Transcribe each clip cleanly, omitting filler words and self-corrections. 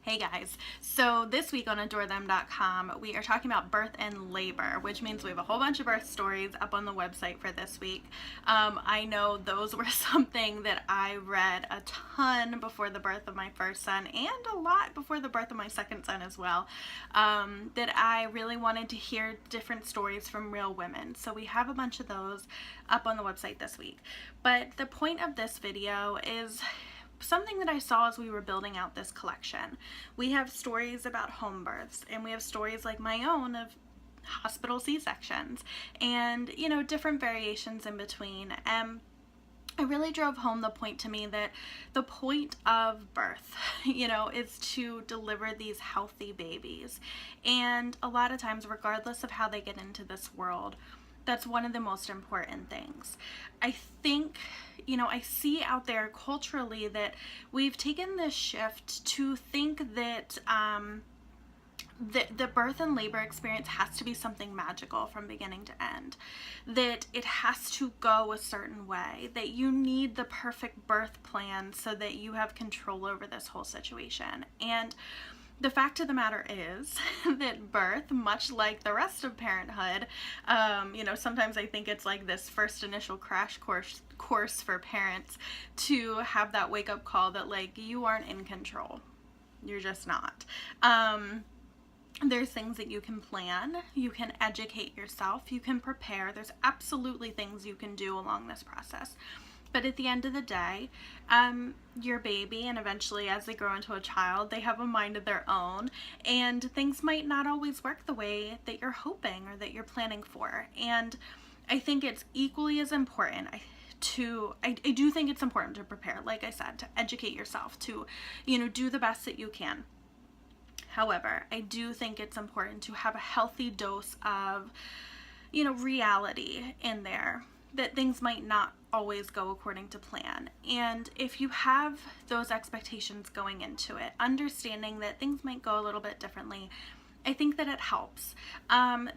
Hey guys, so this week on AdoreThem.com we are talking about birth and labor, which means we have a whole bunch of birth stories up on the website for this week. I know those were something that I read a ton before the birth of my first son and a lot before the birth of my second son as well, that I really wanted to hear different stories from real women. So we have a bunch of those up on the website this week. But the point of this video is something that I saw as we were building out this collection. We have stories about home births, and we have stories like my own of hospital C-sections and, you know, different variations in between. And it really drove home the point to me that the point of birth, you know, is to deliver these healthy babies. And a lot of times, regardless of how they get into this world, that's one of the most important things. I think, you know, I see out there culturally that we've taken this shift to think that the birth and labor experience has to be something magical from beginning to end, that it has to go a certain way, that you need the perfect birth plan so that you have control over this whole situation. And the fact of the matter is that birth, much like the rest of parenthood, you know, sometimes I think it's like this first initial crash course for parents to have that wake-up call that, like, you aren't in control. You're just not. There's things that you can plan, you can educate yourself, you can prepare. There's absolutely things you can do along this process. But at the end of the day, your baby, and eventually as they grow into a child, they have a mind of their own, and things might not always work the way that you're hoping or that you're planning for. And I think it's equally as important I do think it's important to prepare, like I said, to educate yourself, to, you know, do the best that you can. However, I do think it's important to have a healthy dose of, you know, reality in there, that things might not always go according to plan. And if you have those expectations going into it, understanding that things might go a little bit differently, I think that it helps,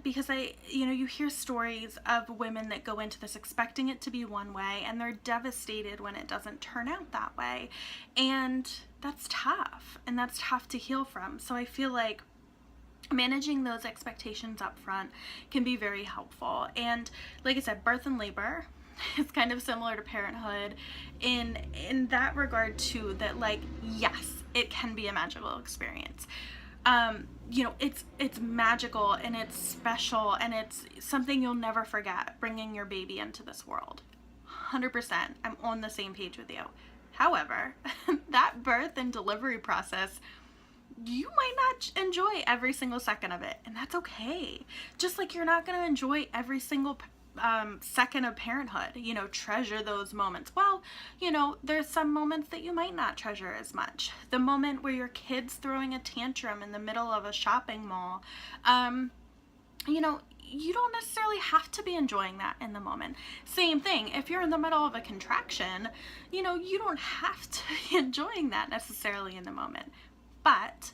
because you hear stories of women that go into this expecting it to be one way, and they're devastated when it doesn't turn out that way. And that's tough, and that's tough to heal from. So I feel like managing those expectations up front can be very helpful. And like I said, birth and labor is kind of similar to parenthood in that regard too, that, like, yes, it can be a magical experience. You know, it's magical and it's special and it's something you'll never forget, bringing your baby into this world. 100%, I'm on the same page with you. However, that birth and delivery process, you might not enjoy every single second of it, and that's okay. Just like you're not going to enjoy every single second of parenthood, you know, treasure those moments. Well, you know, there's some moments that you might not treasure as much. The moment where your kid's throwing a tantrum in the middle of a shopping mall, you know, you don't necessarily have to be enjoying that in the moment. Same thing, if you're in the middle of a contraction, you know, you don't have to be enjoying that necessarily in the moment. But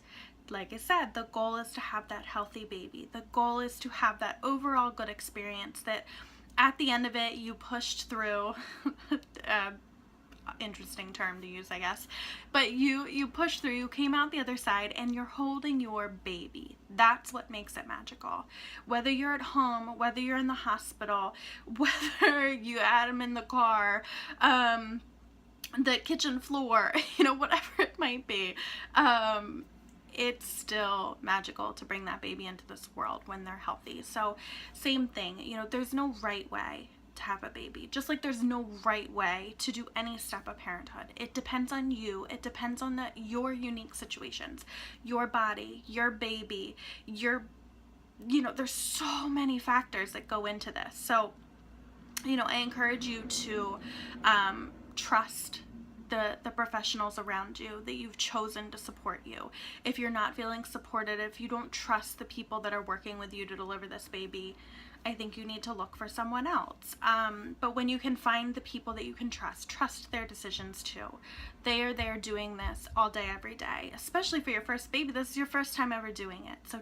like I said, the goal is to have that healthy baby. The goal is to have that overall good experience, that at the end of it you pushed through. Interesting term to use, I guess, but you pushed through, you came out the other side, and you're holding your baby. That's what makes it magical. Whether you're at home, whether you're in the hospital, whether you had him in the car, the kitchen floor, you know, whatever it might be, it's still magical to bring that baby into this world when they're healthy. So same thing, you know, there's no right way to have a baby, just like there's no right way to do any step of parenthood. It depends on you. It depends on your unique situations, your body, your baby, you know, there's so many factors that go into this. So, you know, I encourage you to trust the professionals around you that you've chosen to support you. If you're not feeling supported, if you don't trust the people that are working with you to deliver this baby, I think you need to look for someone else. But when you can find the people that you can trust their decisions too. They are there doing this all day, every day, especially for your first baby. This is your first time ever doing it. So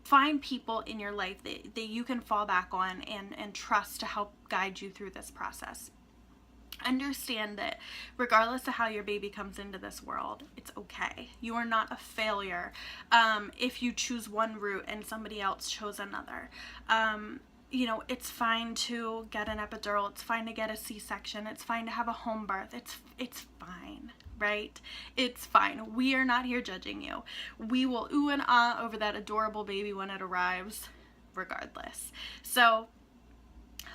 find people in your life that you can fall back on and trust to help guide you through this process. Understand that regardless of how your baby comes into this world, it's okay. You are not a failure if you choose one route and somebody else chose another. You know, it's fine to get an epidural. It's fine to get a C-section. It's fine to have a home birth. It's fine, right? It's fine. We are not here judging you. We will ooh and ah over that adorable baby when it arrives, regardless. So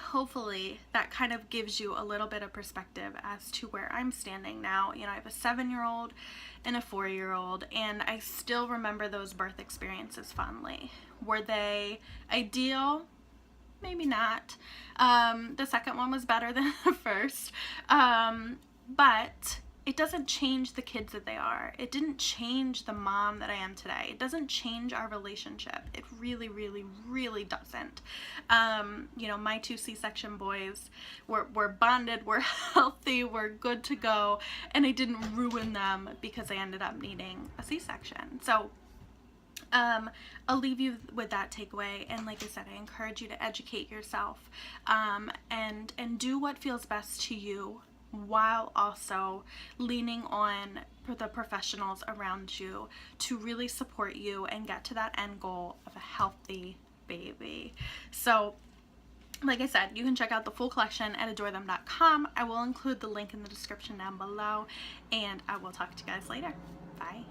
hopefully that kind of gives you a little bit of perspective as to where I'm standing now. You know, I have a 7-year-old and a 4-year-old, and I still remember those birth experiences fondly. Were they ideal? Maybe not. The second one was better than the first, but it doesn't change the kids that they are. It didn't change the mom that I am today. It doesn't change our relationship. It really, really, really doesn't. You know, my 2 C-section boys were bonded, we're healthy, we're good to go, and I didn't ruin them because I ended up needing a C-section. So I'll leave you with that takeaway, and like I said, I encourage you to educate yourself and do what feels best to you, while also leaning on the professionals around you to really support you and get to that end goal of a healthy baby. So like I said, you can check out the full collection at adorethem.com. I will include the link in the description down below, and I will talk to you guys later. Bye.